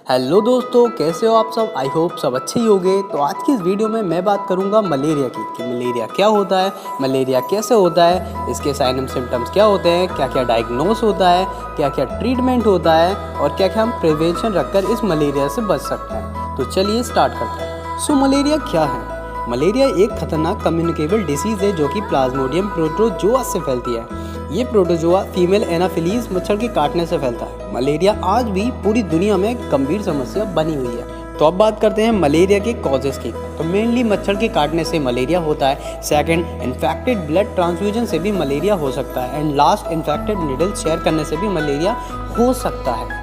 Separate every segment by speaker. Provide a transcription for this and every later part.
Speaker 1: Hello दोस्तों, कैसे हो आप सब। आई होप सब अच्छे ही होंगे। तो आज की इस वीडियो में मैं बात करूंगा मलेरिया की कि मलेरिया क्या होता है, मलेरिया कैसे होता है, इसके साइन एंड सिम्टम्स क्या होते हैं, क्या क्या डायग्नोस होता है, क्या क्या ट्रीटमेंट होता है और क्या क्या हम प्रिवेंशन रखकर इस मलेरिया से बच सकते हैं। तो चलिए स्टार्ट करते हैं। सो मलेरिया क्या है। मलेरिया एक खतरनाक कम्युनिकेबल डिसीज़ है जो कि प्लाज्मोडियम प्रोटोजोआ से फैलती है। ये प्रोटोजोआ फीमेल एनाफिलीज मच्छर के काटने से फैलता है। मलेरिया आज भी पूरी दुनिया में गंभीर समस्या बनी हुई है। तो अब बात करते हैं मलेरिया के कॉजेस की। तो मेनली मच्छर के काटने से मलेरिया होता है। सेकंड, इन्फेक्टेड ब्लड ट्रांसफ्यूजन से भी मलेरिया हो सकता है। And last, infected needle share करने से भी मलेरिया हो सकता है।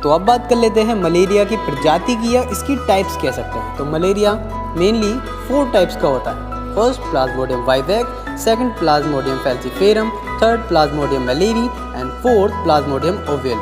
Speaker 1: तो अब बात कर लेते हैं मलेरिया की प्रजाति की या इसकी टाइप्स कह सकते हैं। तो मलेरिया मेनली 4 टाइप्स का होता है। First, plasmodium vivax, second plasmodium falciparum, third plasmodium malariae and fourth plasmodium ovale.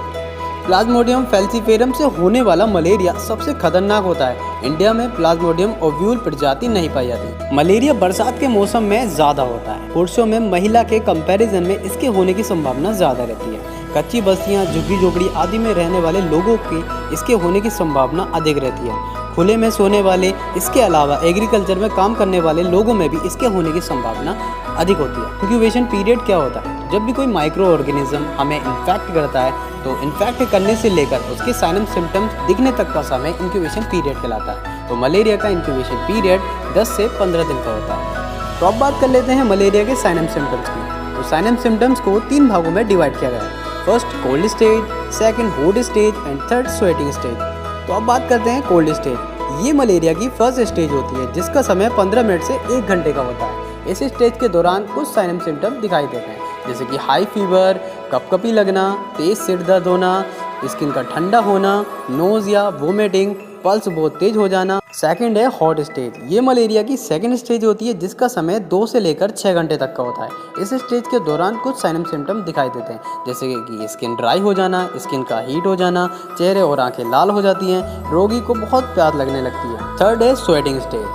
Speaker 1: Plasmodium falciparum से होने वाला मलेरिया सबसे खतरनाक होता है। इंडिया में प्लाज्मोडियम ओव्यूल प्रजाति नहीं पाई जाती। मलेरिया बरसात के मौसम में ज़्यादा होता है। पुरुषों में महिला के कंपैरिजन में इसके होने की संभावना ज़्यादा रहती है। कच्ची बस्तियां, झुग्गी झोपड़ी आदि में रहने वाले लोगों की इसके होने की संभावना अधिक रहती है। खुले में सोने वाले, इसके अलावा एग्रीकल्चर में काम करने वाले लोगों में भी इसके होने की संभावना अधिक होती है। इंक्यूबेशन पीरियड क्या होता है। जब भी कोई माइक्रो ऑर्गेनिज्म हमें इन्फेक्ट करता है तो इन्फेक्ट करने से लेकर उसके साइन एंड सिम्टम्स दिखने तक का समय इंक्यूबेशन पीरियड कहलाता है। तो मलेरिया का इंक्यूबेशन पीरियड 10 से 15 दिन का होता है। तो अब बात कर लेते हैं मलेरिया के साइन एंड सिम्टम्स की। तो साइन एंड सिम्टम्स को 3 भागों में डिवाइड किया गया है। First, cold stage, second, hot stage and third, sweating stage. तो अब बात करते हैं कोल्ड स्टेज। ये मलेरिया की फर्स्ट स्टेज होती है जिसका समय 15 मिनट से 1 घंटे का होता है। इस स्टेज के दौरान कुछ साइन एंड सिम्टम दिखाई देते हैं जैसे कि हाई फीवर, कपकपी लगना, तेज सिर दर्द होना, स्किन का ठंडा होना, नोज या वोमिटिंग, पल्स बहुत तेज हो जाना। सेकंड है हॉट स्टेज। ये मलेरिया की सेकंड स्टेज होती है जिसका समय 2 से लेकर 6 घंटे तक का होता है। इस स्टेज के दौरान कुछ साइन एंड सिम्टम दिखाई देते हैं जैसे कि स्किन ड्राई हो जाना, स्किन का हीट हो जाना, चेहरे और आंखें लाल हो जाती हैं, रोगी को बहुत प्यास लगने लगती है। थर्ड है स्वेटिंग स्टेज।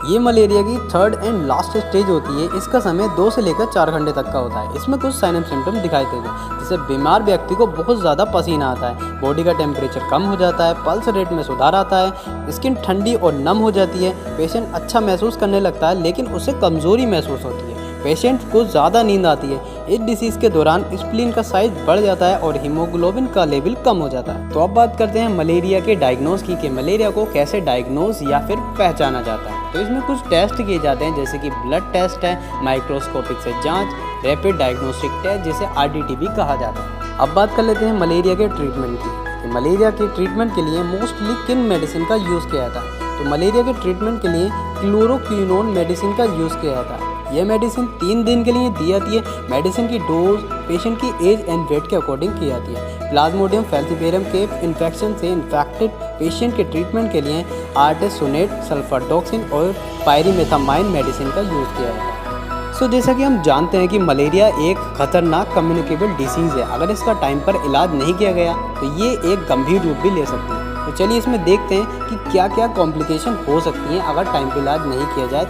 Speaker 1: ये मलेरिया की थर्ड एंड लास्ट स्टेज होती है। इसका समय 2 से लेकर 4 घंटे तक का होता है। इसमें कुछ साइन एंड सिम्टम दिखाई देते हैं जैसे बीमार व्यक्ति को बहुत ज़्यादा पसीना आता है, बॉडी का टेम्परेचर कम हो जाता है, पल्स रेट में सुधार आता है, स्किन ठंडी और नम हो जाती है, पेशेंट अच्छा महसूस करने लगता है लेकिन उसे कमज़ोरी महसूस होती है, पेशेंट को ज़्यादा नींद आती है। इस डिसीज़ के दौरान स्प्लीन का साइज बढ़ जाता है और हीमोग्लोबिन का लेवल कम हो जाता है। तो अब बात करते हैं मलेरिया के डायग्नोस की कि मलेरिया को कैसे डायग्नोस या फिर पहचाना जाता है। तो इसमें कुछ टेस्ट किए जाते हैं जैसे कि ब्लड टेस्ट है, माइक्रोस्कोपिक से जांच, रैपिड डायग्नोस्टिक टेस्ट जिसे RDT भी कहा जाता है। अब बात कर लेते हैं मलेरिया के ट्रीटमेंट की। मलेरिया के ट्रीटमेंट के लिए मोस्टली किन मेडिसिन का यूज़ किया जाता है। तो मलेरिया के ट्रीटमेंट के लिए क्लोरोक्विनोन मेडिसिन का यूज़ किया जाता है। यह मेडिसिन 3 दिन के लिए दी जाती है। मेडिसिन की डोज पेशेंट की एज एंड वेट के अकॉर्डिंग की जाती है। प्लाज्मोडियम फैल्सीफेरम के इन्फेक्शन से इन्फेक्टेड पेशेंट के ट्रीटमेंट के लिए आर्टेसोनेट, सल्फाडॉक्सिन और पायरिमेथामाइन मेडिसिन का यूज़ किया जाता है। सो जैसा कि हम जानते हैं कि मलेरिया एक खतरनाक कम्युनिकेबल डिसीज़ है। अगर इसका टाइम पर इलाज नहीं किया गया तो ये एक गंभीर रूप भी ले सकती है। तो चलिए इसमें देखते हैं कि क्या क्या कॉम्प्लिकेशन हो सकती हैं अगर टाइम पर इलाज नहीं किया जाए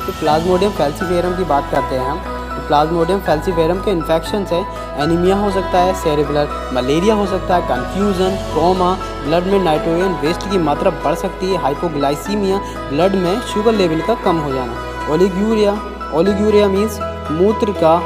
Speaker 1: तो प्लाज्मोडियम फैल्सीफेरम की बात करते हैं हम। तो प्लाज्मोडियम फैल्सीफेरम के इन्फेक्शन से एनीमिया हो सकता है, सेरेब्रल मलेरिया हो सकता है, कन्फ्यूजन, कोमा, ब्लड में नाइट्रोजन वेस्ट की मात्रा बढ़ सकती है, हाइपोग्लाइसीमिया, ब्लड में शुगर लेवल का कम हो जाना, ओलिग्यूरिया मीन्स मूत्र का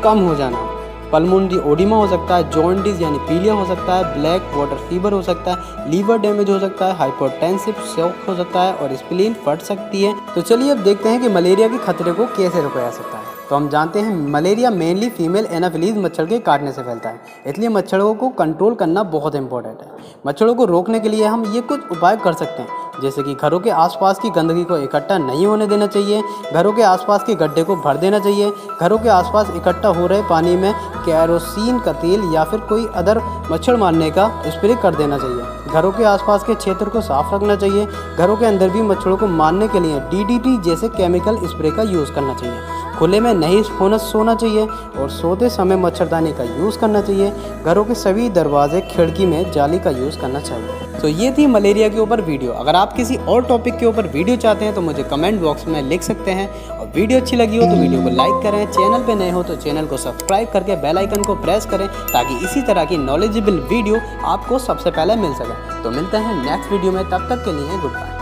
Speaker 1: कम हो जाना, पल्मोनरी ओडिमा हो सकता है, जॉन्डिस यानी पीलिया हो सकता है, ब्लैक वाटर फीवर हो सकता है, लीवर डैमेज हो सकता है, हाइपोटेंसिव शॉक हो सकता है और स्प्लीन फट सकती है। तो चलिए अब देखते हैं कि मलेरिया के खतरे को कैसे रोका जा सकता है। तो हम जानते हैं मलेरिया मेनली फीमेल एनाफिलीज मच्छर के काटने से फैलता है, इसलिए मच्छरों को कंट्रोल करना बहुत इंपॉर्टेंट है। मच्छरों को रोकने के लिए हम ये कुछ उपाय कर सकते हैं जैसे कि घरों के आसपास की गंदगी को इकट्ठा नहीं होने देना चाहिए, घरों के आसपास के गड्ढे को भर देना चाहिए, घरों के आसपास इकट्ठा हो रहे पानी में केरोसिन का तेल या फिर कोई अदर मच्छर मारने का स्प्रे कर देना चाहिए, घरों के आसपास के क्षेत्र को साफ रखना चाहिए, घरों के अंदर भी मच्छरों को मारने के लिए DDT जैसे केमिकल स्प्रे का यूज़ करना चाहिए, खुले में नहीं सोना चाहिए और सोते समय मच्छरदानी का यूज़ करना चाहिए, घरों के सभी दरवाजे खिड़की में जाली का यूज़ करना चाहिए। तो ये थी मलेरिया के ऊपर वीडियो। अगर आप किसी और टॉपिक के ऊपर वीडियो चाहते हैं तो मुझे कमेंट बॉक्स में लिख सकते हैं। और वीडियो अच्छी लगी हो तो वीडियो को लाइक करें, चैनल पे नए हो तो चैनल को सब्सक्राइब करके बेल आइकन को प्रेस करें ताकि इसी तरह की नॉलेजेबल वीडियो आपको सबसे पहले मिल सके। तो मिलते हैं नेक्स्ट वीडियो में, तब तक के लिए गुड बाय।